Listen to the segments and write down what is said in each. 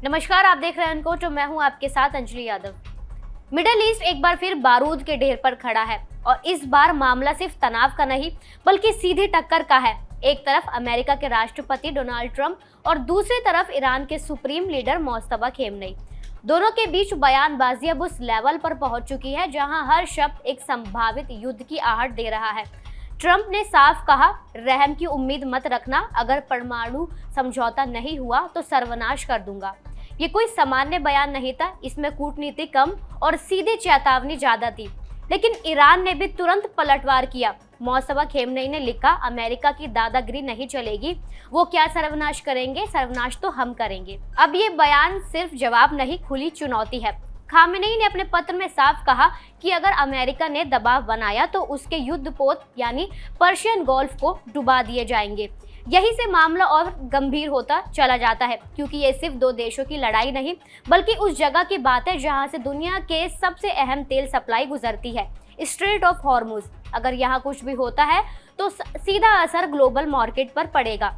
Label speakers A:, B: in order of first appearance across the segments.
A: नमस्कार, आप देख रहे हैं अनकोट और मैं हूं आपके साथ अंजलि यादव। मिडिल ईस्ट एक बार फिर बारूद के ढेर पर खड़ा है और इस बार मामला सिर्फ तनाव का नहीं बल्कि सीधी टक्कर का है। एक तरफ अमेरिका के राष्ट्रपति डोनाल्ड ट्रंप और दूसरी तरफ ईरान के सुप्रीम लीडर मोस्तफा खेमनेई। दोनों के बीच बयानबाजी अब उस लेवल पर पहुंच चुकी है जहां हर शब्द एक संभावित युद्ध की आहट दे रहा है। ट्रंप ने साफ कहा, रहम की उम्मीद मत रखना, अगर परमाणु समझौता नहीं हुआ तो सर्वनाश कर दूंगा। ये कोई सामान्य बयान नहीं था, इसमें कूटनीति कम और सीधी चेतावनी ज्यादा थी। लेकिन ईरान ने भी तुरंत पलटवार किया। मोस्तफा खेमनेई ने लिखा, अमेरिका की दादागिरी नहीं चलेगी, वो क्या सर्वनाश करेंगे, सर्वनाश तो हम करेंगे। अब ये बयान सिर्फ जवाब नहीं, खुली चुनौती है। खामेनेई ने अपने पत्र में साफ कहा कि अगर अमेरिका ने दबाव बनाया तो उसके युद्धपोत यानी पर्शियन गोल्फ को डुबा दिए जाएंगे। यही से मामला और गंभीर होता चला जाता है, क्योंकि ये सिर्फ दो देशों की लड़ाई नहीं बल्कि उस जगह की बात है जहां से दुनिया के सबसे अहम तेल सप्लाई गुजरती है, स्ट्रेट ऑफ हॉर्मुज। अगर यहाँ कुछ भी होता है तो सीधा असर ग्लोबल मार्केट पर पड़ेगा।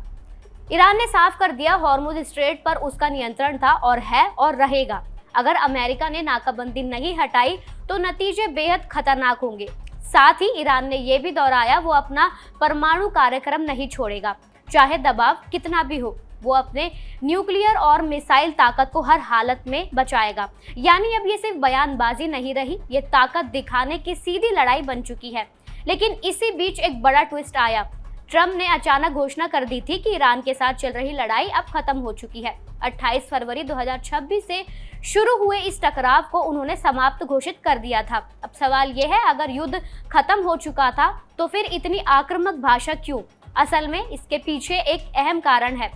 A: ईरान ने साफ कर दिया, हॉर्मुज स्ट्रेट पर उसका नियंत्रण था और है और रहेगा। अगर अमेरिका ने नाकाबंदी नहीं हटाई तो नतीजे बेहद खतरनाक होंगे। साथ ही ईरान ने यह भी दोहराया, वो अपना परमाणु कार्यक्रम नहीं छोड़ेगा, चाहे दबाव कितना भी हो। वो अपने न्यूक्लियर और मिसाइल ताकत को हर हालत में बचाएगा। यानी अब ये सिर्फ बयानबाजी नहीं रही, ये ताकत दिखाने की सीधी लड़ाई बन चुकी है। लेकिन इसी बीच एक बड़ा ट्विस्ट आया। ट्रंप ने अचानक घोषणा कर दी थी कि ईरान के साथ चल रही लड़ाई अब खत्म हो चुकी है। 28 फरवरी 2026 से शुरू हुए इस टकराव को उन्होंने समाप्त घोषित कर दिया था। अब सवाल यह है, अगर युद्ध खत्म हो चुका था तो फिर इतनी आक्रामक भाषा क्यों? असल में इसके पीछे एक अहम कारण है।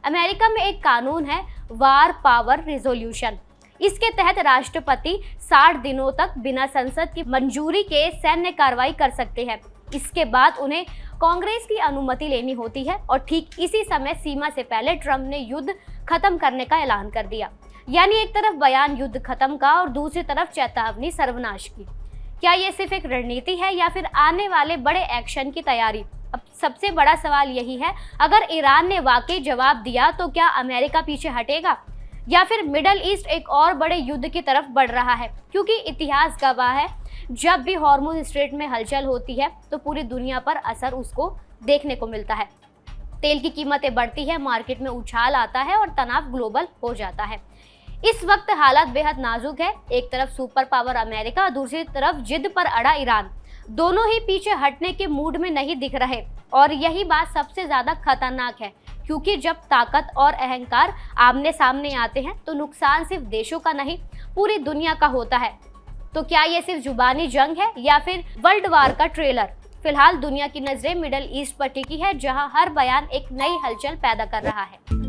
A: अमेरिका में एक कानून है, वार पावर रिजोल्यूशन। इसके तहत राष्ट्रपति 60 दिनों तक बिना संसद की मंजूरी के सैन्य कार्रवाई कर सकते हैं। इसके बाद उन्हें कांग्रेस की अनुमति लेनी होती है और ठीक इसी समय सीमा से पहले ट्रंप ने युद्ध खत्म करने का ऐलान कर दिया। यानी एक तरफ बयान युद्ध खत्म का और दूसरी तरफ चेतावनी सर्वनाश की। क्या ये सिर्फ एक रणनीति है या फिर आने वाले बड़े एक्शन की तैयारी? अब सबसे बड़ा सवाल यही है, अगर ईरान ने वाकई जवाब दिया तो क्या अमेरिका पीछे हटेगा या फिर मिडिल ईस्ट एक और बड़े युद्ध की तरफ बढ़ रहा है? क्योंकि इतिहास गवाह है, जब भी हॉर्मुज स्ट्रेट में हलचल होती है तो पूरी दुनिया पर असर उसको देखने को मिलता है। तेल की कीमतें बढ़ती है, मार्केट में उछाल आता है और तनाव ग्लोबल हो जाता है। इस वक्त हालात बेहद नाजुक है। एक तरफ सुपर पावर अमेरिका, दूसरी तरफ जिद पर अड़ा ईरान। दोनों ही पीछे हटने के मूड में नहीं दिख रहे और यही बात सबसे ज्यादा खतरनाक है, क्योंकि जब ताकत और अहंकार आमने सामने आते हैं तो नुकसान सिर्फ देशों का नहीं पूरी दुनिया का होता है। तो क्या ये सिर्फ जुबानी जंग है या फिर वर्ल्ड वार का ट्रेलर? फिलहाल दुनिया की नजरें मिडिल ईस्ट पर टिकी है, जहां हर बयान एक नई हलचल पैदा कर रहा है।